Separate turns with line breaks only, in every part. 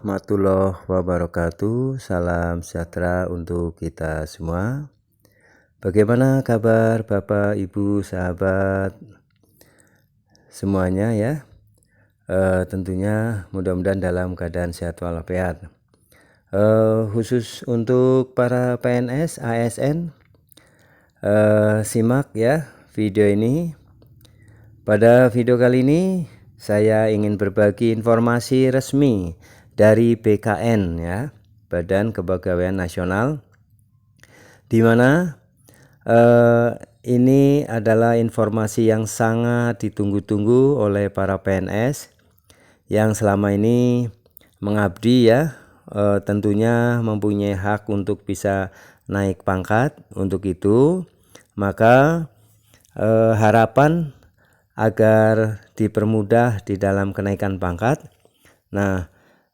Warahmatullahi wabarakatuh. Salam sejahtera untuk kita semua. Bagaimana kabar Bapak, Ibu, sahabat semuanya ya? Tentunya mudah-mudahan dalam keadaan sehat walafiat. Khusus untuk para PNS, ASN, simak ya video ini. Pada video kali ini saya ingin berbagi informasi resmi dari BKN ya, Badan Kepegawaian Nasional, di mana ini adalah informasi yang sangat ditunggu-tunggu oleh para PNS yang selama ini mengabdi ya, tentunya mempunyai hak untuk bisa naik pangkat. Untuk itu maka harapan agar dipermudah di dalam kenaikan pangkat. Nah,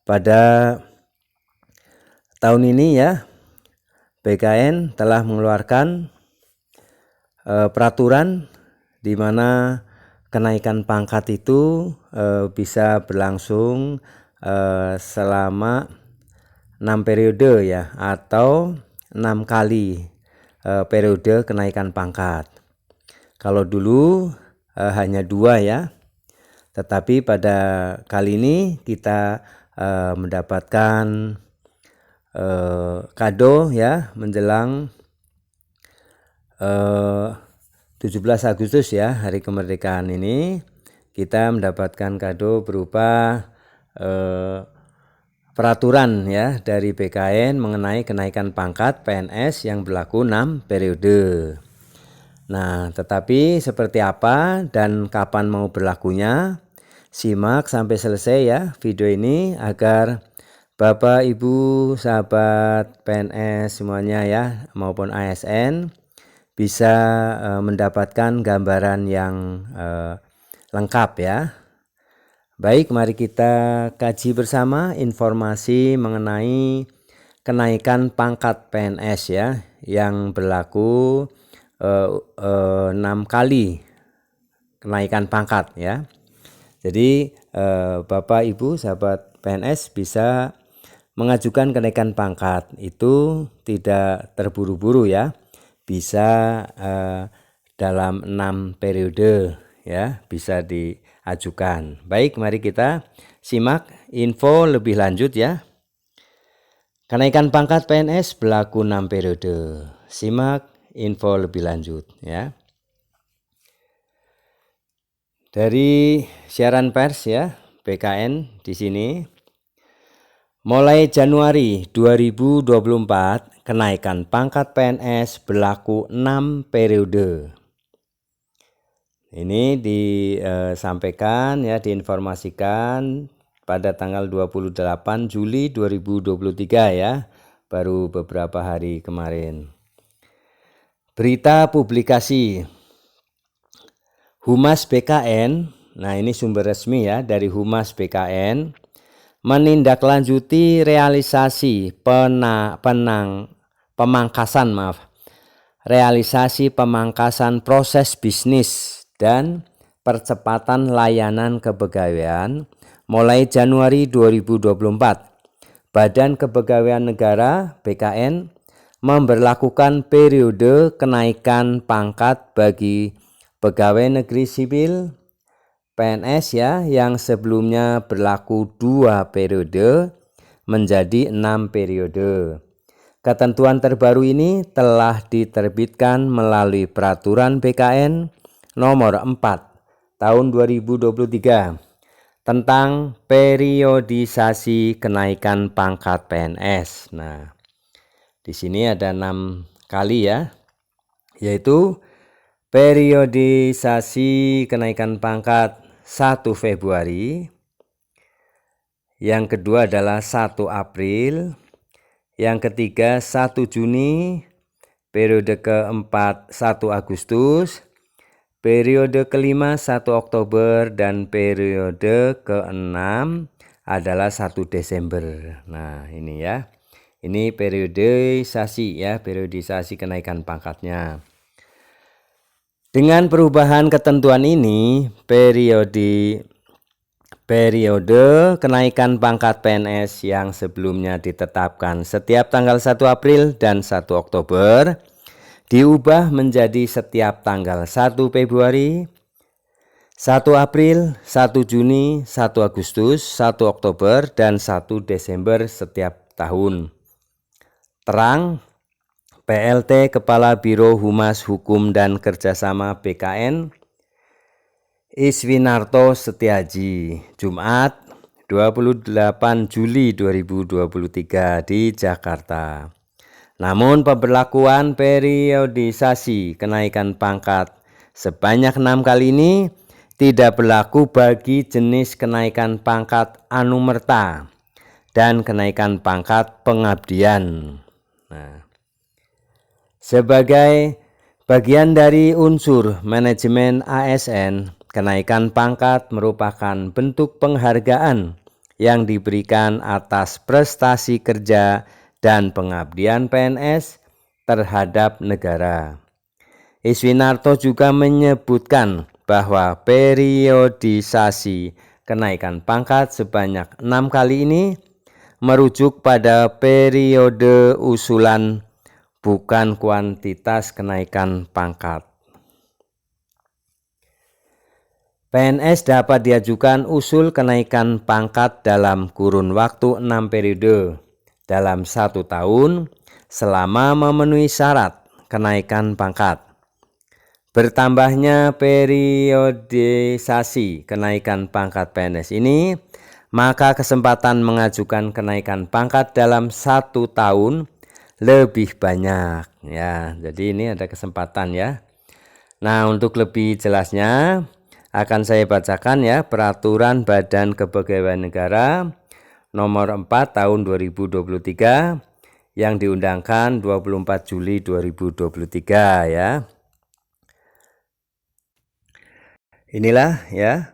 pada tahun ini ya, BKN telah mengeluarkan peraturan di mana kenaikan pangkat itu bisa berlangsung selama 6 periode ya, atau 6 kali periode kenaikan pangkat. Kalau dulu hanya 2 ya, tetapi pada kali ini kita mendapatkan kado ya menjelang 17 Agustus ya, hari kemerdekaan ini kita mendapatkan kado berupa peraturan ya dari BKN mengenai kenaikan pangkat PNS yang berlaku 6 periode. Nah, tetapi seperti apa dan kapan mau berlakunya, simak sampai selesai ya video ini agar Bapak, Ibu, sahabat PNS semuanya ya maupun ASN bisa mendapatkan gambaran yang lengkap ya. Baik, mari kita kaji bersama informasi mengenai kenaikan pangkat PNS ya yang berlaku 6 kali kenaikan pangkat ya. Jadi Bapak, Ibu, sahabat PNS bisa mengajukan kenaikan pangkat itu tidak terburu-buru ya, bisa dalam 6 periode ya, bisa diajukan. Baik, mari kita simak info lebih lanjut ya. Kenaikan pangkat PNS berlaku 6 periode. Simak info lebih lanjut ya. Dari siaran pers ya, BKN di sini. Mulai Januari 2024, kenaikan pangkat PNS berlaku 6 periode. Ini disampaikan ya, diinformasikan pada tanggal 28 Juli 2023 ya, baru beberapa hari kemarin. Berita publikasi Humas BKN, nah ini sumber resmi ya dari Humas BKN, menindaklanjuti realisasi pemangkasan proses bisnis dan percepatan layanan kepegawaian mulai Januari 2024. Badan Kepegawaian Negara BKN memberlakukan periode kenaikan pangkat bagi pegawai negeri sipil PNS ya yang sebelumnya berlaku 2 periode menjadi 6 periode. Ketentuan terbaru ini telah diterbitkan melalui peraturan BKN nomor 4 tahun 2023 tentang periodisasi kenaikan pangkat PNS. Nah, di sini ada 6 kali ya, yaitu periodisasi kenaikan pangkat 1 Februari, yang kedua adalah 1 April, yang ketiga 1 Juni, periode keempat 1 Agustus, periode kelima 1 Oktober, dan periode keenam adalah 1 Desember. Nah, ini ya. Ini periodisasi ya, periodisasi kenaikan pangkatnya. Dengan perubahan ketentuan ini, Periode kenaikan pangkat PNS yang sebelumnya ditetapkan setiap tanggal 1 April dan 1 Oktober diubah menjadi setiap tanggal 1 Februari, 1 April, 1 Juni, 1 Agustus, 1 Oktober, dan 1 Desember setiap tahun. Terang, PLT Kepala Biro Humas Hukum dan Kerjasama BKN Iswinarto Setiaji, Jumat 28 Juli 2023 di Jakarta. Namun pemberlakuan periodisasi kenaikan pangkat sebanyak 6 kali ini tidak berlaku bagi jenis kenaikan pangkat anumerta dan kenaikan pangkat pengabdian. Sebagai bagian dari unsur manajemen ASN, kenaikan pangkat merupakan bentuk penghargaan yang diberikan atas prestasi kerja dan pengabdian PNS terhadap negara. Iswinarto juga menyebutkan bahwa periodisasi kenaikan pangkat sebanyak 6 kali ini merujuk pada periode usulan, bukan kuantitas kenaikan pangkat. PNS dapat diajukan usul kenaikan pangkat dalam kurun waktu 6 periode dalam 1 tahun selama memenuhi syarat kenaikan pangkat. Bertambahnya periodisasi kenaikan pangkat PNS ini, maka kesempatan mengajukan kenaikan pangkat dalam 1 tahun lebih banyak ya. Jadi ini ada kesempatan ya. Nah, untuk lebih jelasnya akan saya bacakan ya Peraturan Badan Kepegawaian Negara nomor 4 tahun 2023 yang diundangkan 24 Juli 2023 ya. Inilah ya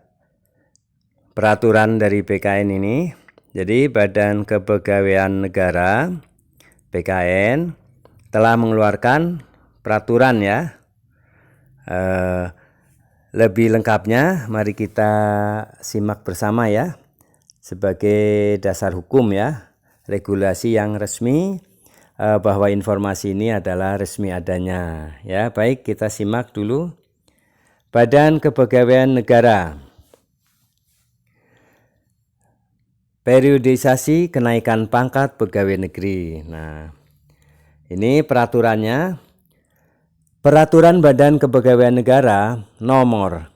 peraturan dari BKN ini. Jadi Badan Kepegawaian Negara BKN telah mengeluarkan peraturan ya. Lebih lengkapnya mari kita simak bersama ya, sebagai dasar hukum ya, regulasi yang resmi, bahwa informasi ini adalah resmi adanya ya. Baik, kita simak dulu. Badan Kepegawaian Negara, periodisasi kenaikan pangkat pegawai negeri. Nah, ini peraturannya. Peraturan Badan Kepegawaian Negara nomor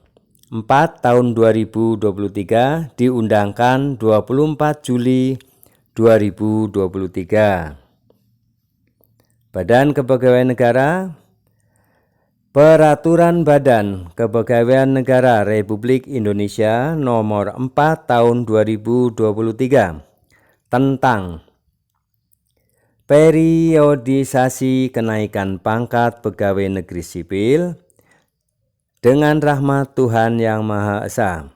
4 tahun 2023 diundangkan 24 Juli 2023. Badan Kepegawaian Negara, Peraturan Badan Kepegawaian Negara Republik Indonesia nomor 4 tahun 2023 tentang periodisasi kenaikan pangkat pegawai negeri sipil dengan rahmat Tuhan Yang Maha Esa.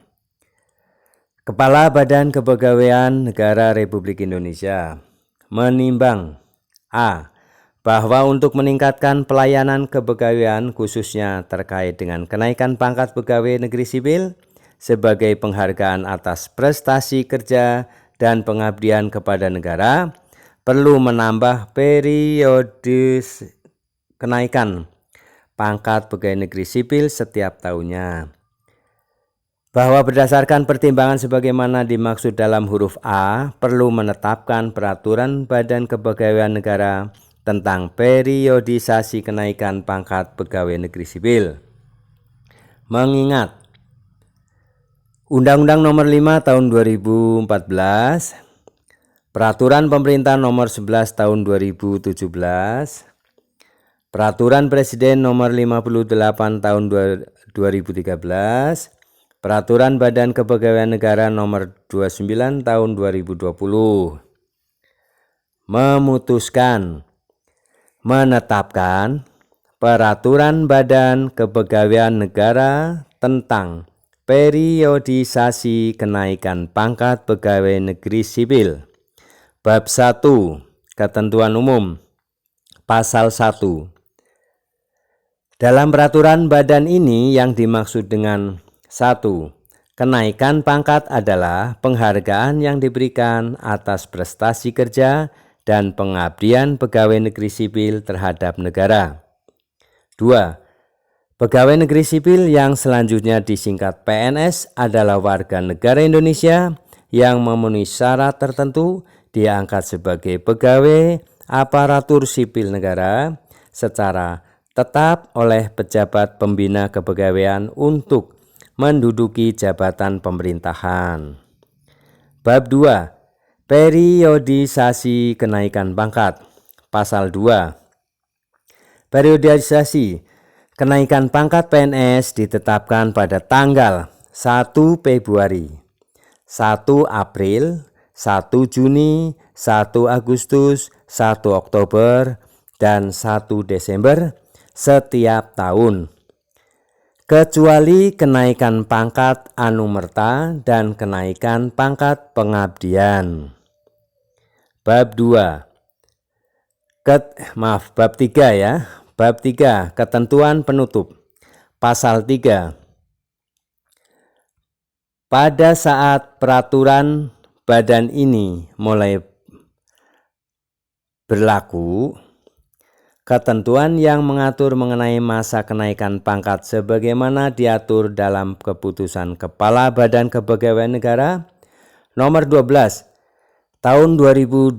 Kepala Badan Kepegawaian Negara Republik Indonesia menimbang A. Bahwa untuk meningkatkan pelayanan kepegawaian khususnya terkait dengan kenaikan pangkat pegawai negeri sipil sebagai penghargaan atas prestasi kerja dan pengabdian kepada negara, perlu menambah periode kenaikan pangkat pegawai negeri sipil setiap tahunnya. Bahwa berdasarkan pertimbangan sebagaimana dimaksud dalam huruf A, perlu menetapkan peraturan Badan Kepegawaian Negara tentang periodisasi kenaikan pangkat pegawai negeri sipil. Mengingat Undang-Undang Nomor 5 Tahun 2014, Peraturan Pemerintah Nomor 11 Tahun 2017, Peraturan Presiden Nomor 58 Tahun 2013, Peraturan Badan Kepegawaian Negara Nomor 29 Tahun 2020, memutuskan menetapkan Peraturan Badan Kepegawaian Negara tentang periodisasi kenaikan pangkat pegawai negeri sipil. Bab 1, Ketentuan Umum, Pasal 1. Dalam peraturan badan ini yang dimaksud dengan 1. kenaikan pangkat adalah penghargaan yang diberikan atas prestasi kerja dan pengabdian pegawai negeri sipil terhadap negara. 2. Pegawai negeri sipil yang selanjutnya disingkat PNS adalah warga negara Indonesia yang memenuhi syarat tertentu diangkat sebagai pegawai aparatur sipil negara secara tetap oleh pejabat pembina kepegawaian untuk menduduki jabatan pemerintahan. Bab 2. Periodisasi kenaikan pangkat. Pasal 2. Periodisasi kenaikan pangkat PNS ditetapkan pada tanggal 1 Februari, 1 April, 1 Juni, 1 Agustus, 1 Oktober, dan 1 Desember setiap tahun, kecuali kenaikan pangkat anumerta dan kenaikan pangkat pengabdian. Bab 2. Bab 3 ya. Bab 3. Ketentuan penutup. Pasal 3. Pada saat peraturan badan ini mulai berlaku, ketentuan yang mengatur mengenai masa kenaikan pangkat sebagaimana diatur dalam keputusan Kepala Badan Kepegawaian Negara nomor 12 tahun 2002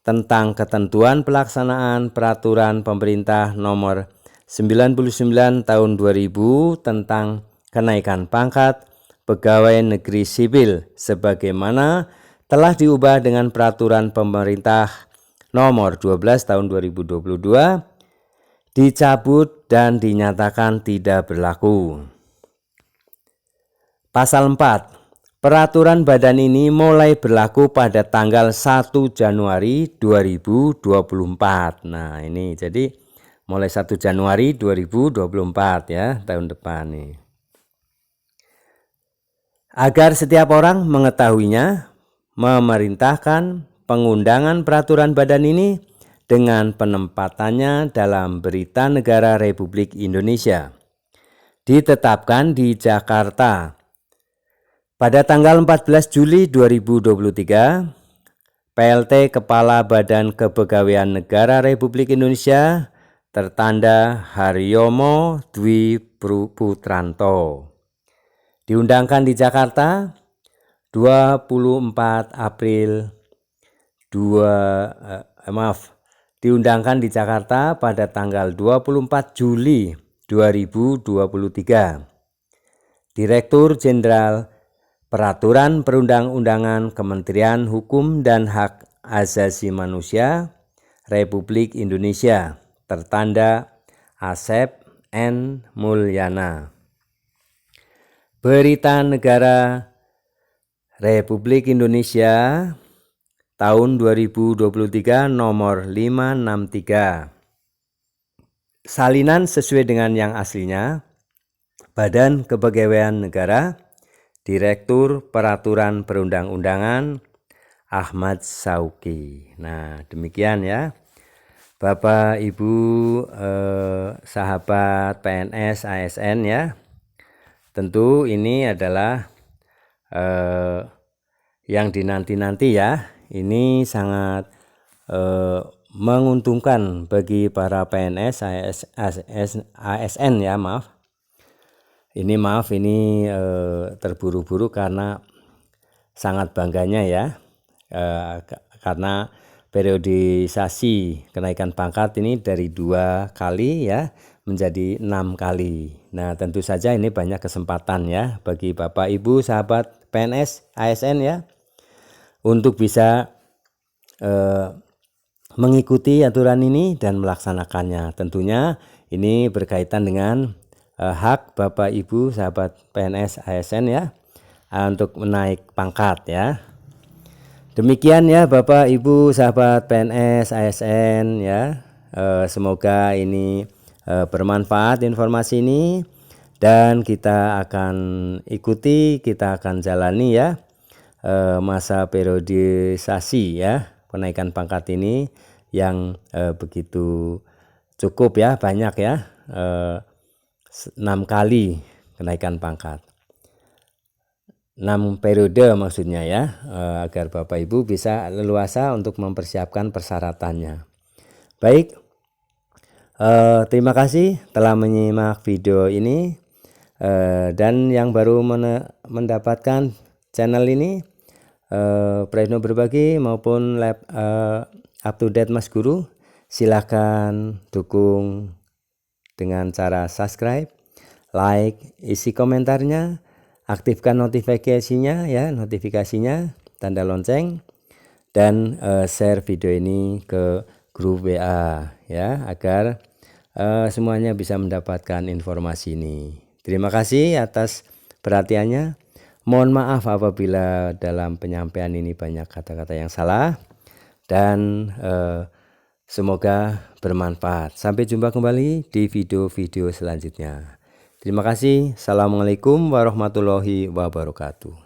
tentang ketentuan pelaksanaan peraturan pemerintah nomor 99 tahun 2000 tentang kenaikan pangkat pegawai negeri sipil sebagaimana telah diubah dengan peraturan pemerintah nomor 12 tahun 2022 dicabut dan dinyatakan tidak berlaku. Pasal 4. Peraturan badan ini mulai berlaku pada tanggal 1 Januari 2024. Nah, ini jadi mulai 1 Januari 2024 ya, tahun depan nih. Agar setiap orang mengetahuinya, memerintahkan pengundangan peraturan badan ini dengan penempatannya dalam Berita Negara Republik Indonesia. Ditetapkan di Jakarta pada tanggal 14 Juli 2023, PLT Kepala Badan Kepegawaian Negara Republik Indonesia tertanda Haryomo Dwi Putranto. Diundangkan di Jakarta 24 April diundangkan di Jakarta pada tanggal 24 Juli 2023. Direktur Jenderal Peraturan Perundang-undangan Kementerian Hukum dan Hak Asasi Manusia Republik Indonesia tertanda Asep N. Mulyana. Berita Negara Republik Indonesia tahun 2023 nomor 563. Salinan sesuai dengan yang aslinya. Badan Kepegawaian Negara, Direktur Peraturan Perundang-undangan Ahmad Sauki. Nah, demikian ya. Bapak Ibu sahabat PNS ASN ya. Tentu ini adalah yang dinanti-nanti ya. Ini sangat menguntungkan bagi para PNS ASN ya, maaf. Ini terburu-buru karena sangat bangganya ya, karena periodisasi kenaikan pangkat ini dari 2 kali ya menjadi 6 kali. Nah, tentu saja ini banyak kesempatan ya bagi Bapak Ibu sahabat PNS ASN ya untuk bisa mengikuti aturan ini dan melaksanakannya. Tentunya ini berkaitan dengan hak Bapak Ibu sahabat PNS ASN ya untuk menaik pangkat ya. Demikian ya Bapak Ibu sahabat PNS ASN ya. Semoga ini bermanfaat informasi ini dan kita akan ikuti, kita akan jalani ya masa periodisasi ya kenaikan pangkat ini yang begitu cukup ya, banyak ya, 6 kali kenaikan pangkat. 6 periode maksudnya ya, agar Bapak Ibu bisa leluasa untuk mempersiapkan persyaratannya. Baik, terima kasih telah menyimak video ini, dan yang baru mendapatkan channel ini, Praetno Berbagi maupun Up to Date Mas Guru, silahkan dukung dengan cara subscribe, like, isi komentarnya, aktifkan notifikasinya ya, tanda lonceng, dan share video ini ke grup WA ya, agar semuanya bisa mendapatkan informasi ini. Terima kasih atas perhatiannya. Mohon maaf apabila dalam penyampaian ini banyak kata-kata yang salah, dan semoga bermanfaat. Sampai jumpa kembali di video-video selanjutnya. Terima kasih. Assalamualaikum warahmatullahi wabarakatuh.